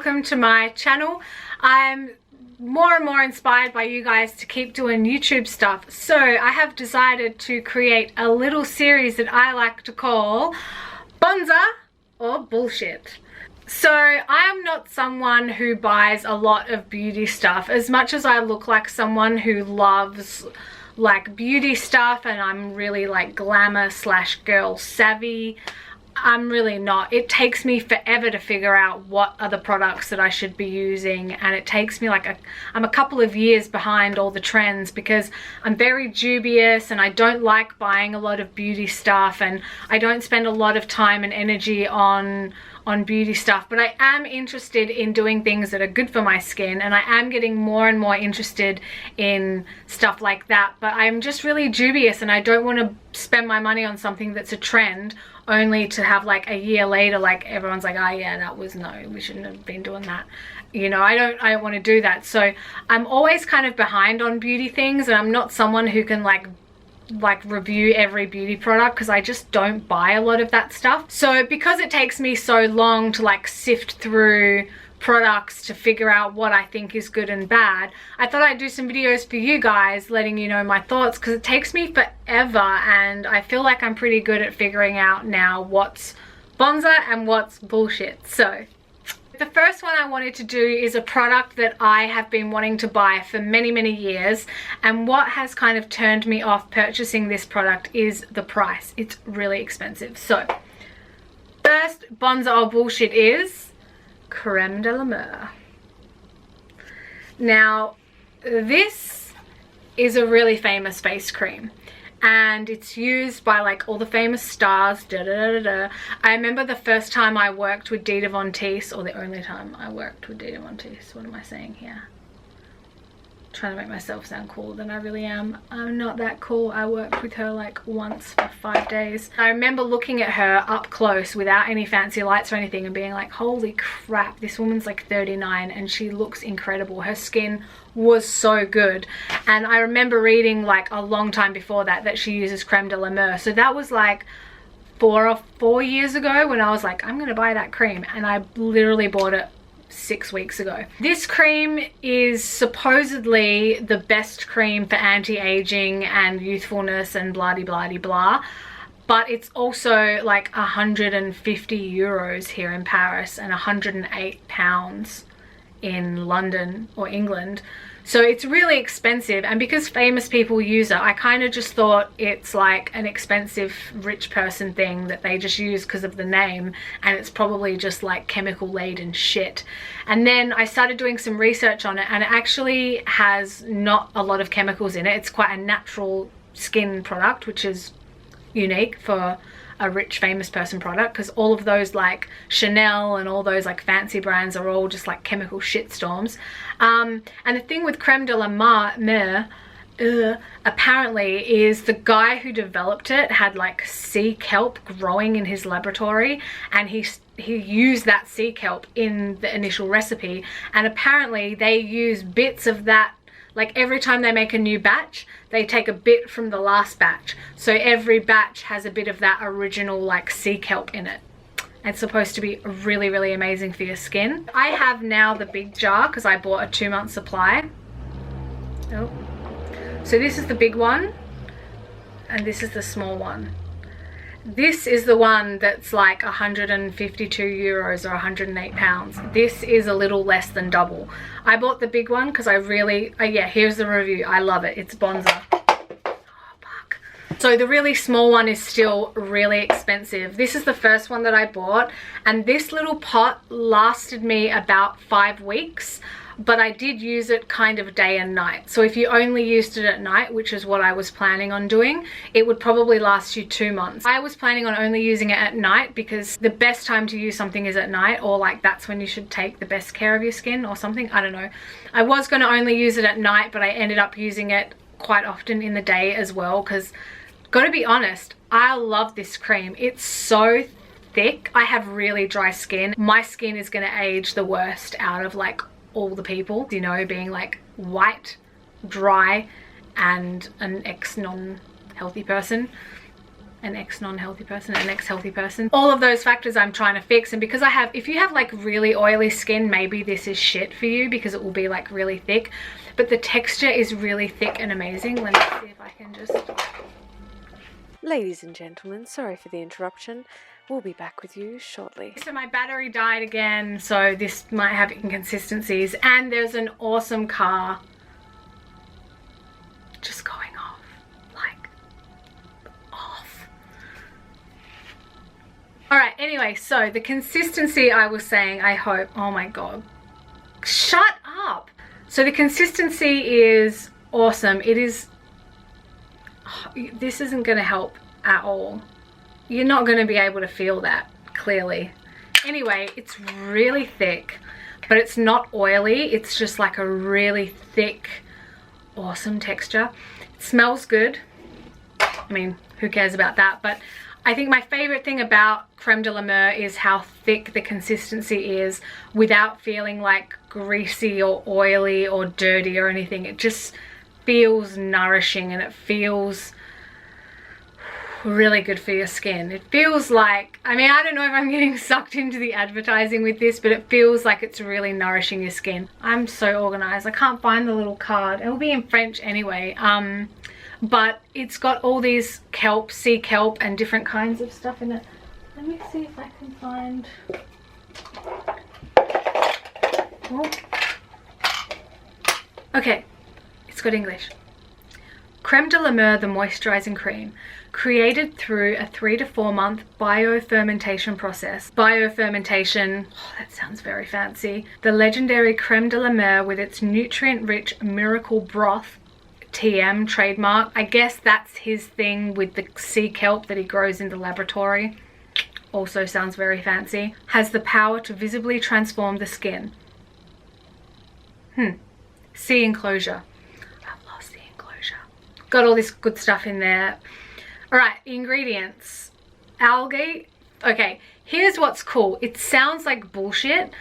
welcome to my channel. I'm more and more inspired by you guys to keep doing YouTube stuff, so I have decided to create a little series that I like to call Bonza or Bullshit. So I am not someone who buys a lot of beauty stuff. As much as I look like someone who loves like beauty stuff and I'm really like glamour / girl savvy, I'm really not. It takes me forever to figure out what are the products that I should be using, and it takes me like I'm a couple of years behind all the trends because I'm very dubious and I don't like buying a lot of beauty stuff, and I don't spend a lot of time and energy on beauty stuff, but I am interested in doing things that are good for my skin, and I am getting more and more interested in stuff like that. But I'm just really dubious and I don't want to spend my money on something that's a trend only to have like a year later like everyone's like, oh yeah, that was, no, we shouldn't have been doing that. You know, I don't want to do that. So I'm always kind of behind on beauty things, and I'm not someone who can like review every beauty product because I just don't buy a lot of that stuff. So because it takes me so long to like sift through products to figure out what I think is good and bad, I thought I'd do some videos for you guys letting you know my thoughts, because it takes me forever and I feel like I'm pretty good at figuring out now what's Bonza and what's bullshit. So the first one I wanted to do is a product that I have been wanting to buy for many years, and what has kind of turned me off purchasing this product is the price. It's really expensive. So first Bonza or bullshit is Creme de la Mer. Now this is a really famous face cream, and it's used by like all the famous stars. I remember the first time I worked with Dita Von Teese, or the only time I worked with Dita Von Teese. What am I saying here? Trying to make myself sound cooler than I really am. I'm not that cool. I worked with her like once for 5 days. I remember looking at her up close without any fancy lights or anything and being like, holy crap, this woman's like 39 and she looks incredible. Her skin was so good. And I remember reading like a long time before that she uses Creme de la Mer. So that was like 4 years ago when I was like, I'm gonna buy that cream, and I literally bought it 6 weeks ago. This cream is supposedly the best cream for anti-aging and youthfulness and blah de blah de blah, but it's also like 150 euros here in Paris and 108 pounds in London or England. So it's really expensive, and because famous people use it, I kind of just thought it's like an expensive rich person thing that they just use because of the name, and it's probably just like chemical laden shit. And then I started doing some research on it, and it actually has not a lot of chemicals in it. It's quite a natural skin product, which is unique for a rich famous person product, because all of those like Chanel and all those like fancy brands are all just like chemical shitstorms. And the thing with Creme de la Mer apparently is the guy who developed it had like sea kelp growing in his laboratory, and he used that sea kelp in the initial recipe, and apparently they use bits of that. Like every time they make a new batch, they take a bit from the last batch. So every batch has a bit of that original like sea kelp in it. It's supposed to be really amazing for your skin. I have now the big jar because I bought a 2-month supply. Oh. So this is the big one, and this is the small one. This is the one that's like 152 euros or 108 pounds. This is a little less than double. I bought the big one because I really, yeah, here's the review. I love it. It's Bonza. Oh, fuck. So the really small one is still really expensive. This is the first one that I bought, and this little pot lasted me about 5 weeks. But I did use it kind of day and night. So if you only used it at night, which is what I was planning on doing, it would probably last you 2 months. I was planning on only using it at night because the best time to use something is at night, or like that's when you should take the best care of your skin or something. I don't know. I was going to only use it at night, but I ended up using it quite often in the day as well, because gotta be honest, I love this cream. It's so thick. I have really dry skin. My skin is going to age the worst out of like all the people, you know, being like white, dry, and an non-healthy person. an ex non-healthy person, an ex healthy person. All of those factors I'm trying to fix. And because if you have like really oily skin, maybe this is shit for you because it will be like really thick, but the texture is really thick and amazing. Let me see if I can just... Ladies and gentlemen, sorry for the interruption. We'll be back with you shortly. So my battery died again, so this might have inconsistencies, and there's an awesome car just going off, like off. All right, anyway, so the consistency I was saying, I hope, oh my God, shut up. So the consistency is awesome. It is, this isn't gonna help at all. You're not gonna be able to feel that clearly. Anyway, it's really thick, but it's not oily. It's just like a really thick, awesome texture. It smells good. I mean, who cares about that? But I think my favorite thing about Creme de la Mer is how thick the consistency is without feeling like greasy or oily or dirty or anything. It just feels nourishing, and it feels really good for your skin. It feels like, I mean, I don't know if I'm getting sucked into the advertising with this, but it feels like it's really nourishing your skin. I'm so organized. I can't find the little card. It will be in French anyway. But it's got all these kelp, sea kelp, and different kinds of stuff in it. Let me see if I can find... Oh. Okay, it's got English. Creme de la Mer, the moisturizing cream, created through a 3 to 4 month biofermentation process. Biofermentation, oh, that sounds very fancy. The legendary Creme de la Mer with its nutrient-rich miracle broth, TM trademark. I guess that's his thing with the sea kelp that he grows in the laboratory. Also sounds very fancy. Has the power to visibly transform the skin. Sea enclosure. I've lost the enclosure. Got all this good stuff in there. All right, ingredients. Algae. Okay, here's what's cool. It sounds like bullshit,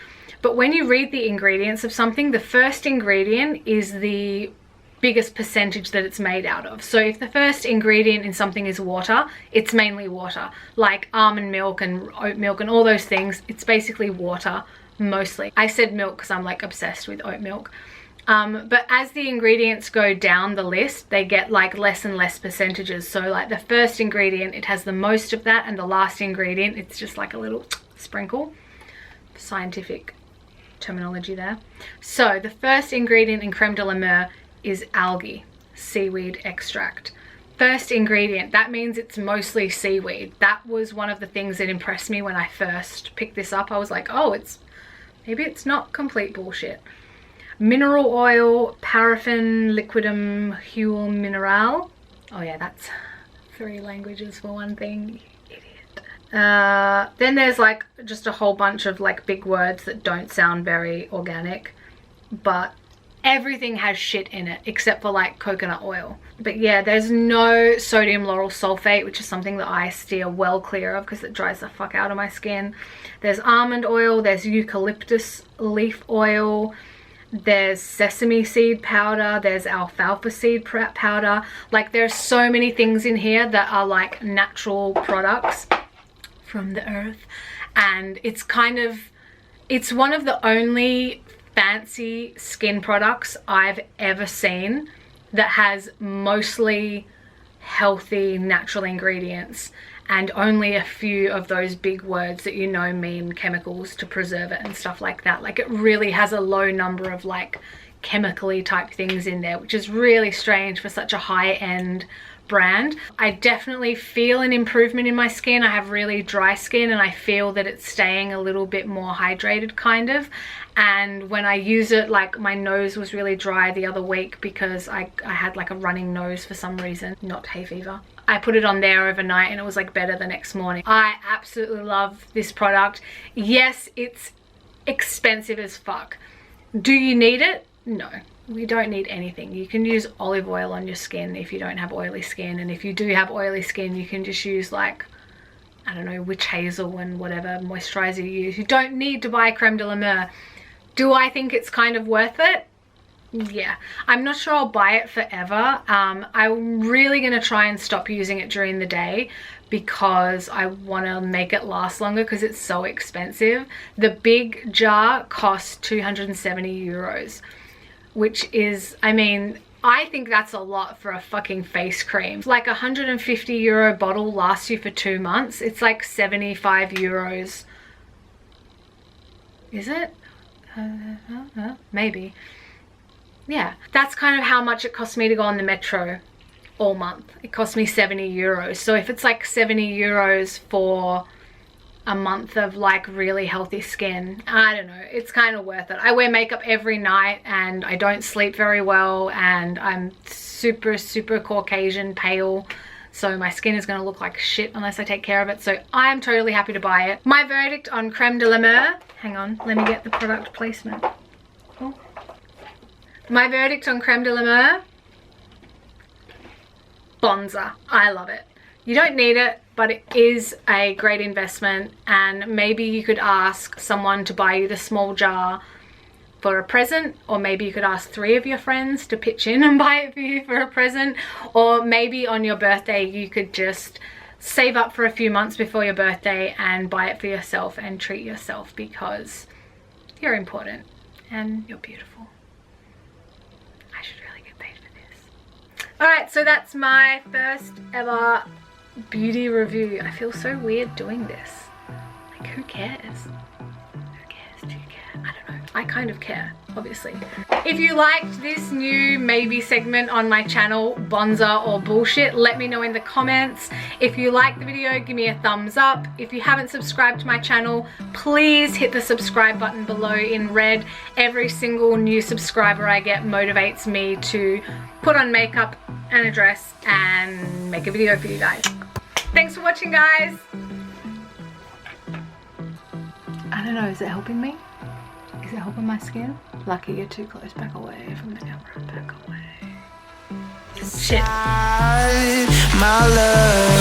but when you read the ingredients of something, the first ingredient is the biggest percentage that it's made out of. So if the first ingredient in something is water, it's mainly water. Like almond milk and oat milk and all those things, it's basically water mostly. I said milk because I'm like obsessed with oat milk. But as the ingredients go down the list, they get like less and less percentages. So like the first ingredient, it has the most of that, and the last ingredient, it's just like a little sprinkle. Scientific terminology there. So the first ingredient in Creme de la Mer is algae, seaweed extract. First ingredient, that means it's mostly seaweed. That was one of the things that impressed me when I first picked this up. I was like, oh, maybe it's not complete bullshit. Mineral oil, paraffin, liquidum, huile mineral. Oh yeah, that's 3 languages for one thing, idiot. Then there's like just a whole bunch of like big words that don't sound very organic, but everything has shit in it except for like coconut oil. But yeah, there's no sodium lauryl sulfate, which is something that I steer well clear of because it dries the fuck out of my skin. There's almond oil, there's eucalyptus leaf oil, there's sesame seed powder, there's alfalfa seed powder. Like there's so many things in here that are like natural products from the earth, and it's one of the only fancy skin products I've ever seen that has mostly healthy natural ingredients and only a few of those big words that you know mean chemicals to preserve it and stuff like that. Like it really has a low number of like chemically type things in there, which is really strange for such a high-end brand. I definitely feel an improvement in my skin. I have really dry skin and I feel that it's staying a little bit more hydrated kind of. And when I use it, like my nose was really dry the other week because I had like a running nose for some reason, not hay fever. I put it on there overnight and it was like better the next morning. I absolutely love this product. Yes, it's expensive as fuck. Do you need it? No. We don't need anything. You can use olive oil on your skin if you don't have oily skin, and if you do have oily skin, you can just use like, I don't know, witch hazel and whatever moisturizer you use. You don't need to buy Creme de la Mer. Do I think it's kind of worth it? Yeah. I'm not sure I'll buy it forever. I'm really going to try and stop using it during the day because I want to make it last longer because it's so expensive. The big jar costs 270 euros, which is, I mean, I think that's a lot for a fucking face cream. Like a 150 euro bottle lasts you for 2 months. It's like 75 euros. Is it? Maybe. Yeah, that's kind of how much it cost me to go on the metro all month. It cost me 70 euros. So if it's like 70 euros for a month of like really healthy skin, I don't know, it's kind of worth it. I wear makeup every night and I don't sleep very well, and I'm super Caucasian pale, so my skin is going to look like shit unless I take care of it. So I'm totally happy to buy it. My verdict on Creme de la Mer, hang on, let me get the product placement. Oh. My verdict on Creme de la Mer, Bonza. I love it. You don't need it, but it is a great investment, and maybe you could ask someone to buy you the small jar for a present, or maybe you could ask 3 of your friends to pitch in and buy it for you for a present, or maybe on your birthday you could just save up for a few months before your birthday and buy it for yourself and treat yourself, because you're important and you're beautiful. I should really get paid for this. Alright, so that's my first ever beauty review. I feel so weird doing this. Like, who cares? Who cares? Do you care? I don't know. I kind of care, obviously. If you liked this new maybe segment on my channel, Bonza or bullshit, let me know in the comments. If you liked the video, give me a thumbs up. If you haven't subscribed to my channel, please hit the subscribe button below in red. Every single new subscriber I get motivates me to put on makeup and a dress and make a video for you guys. Thanks for watching, guys. I don't know, is it helping me? Is it helping my skin? Lucky, you're too close. Back away from the camera. Back away. Shit. My love.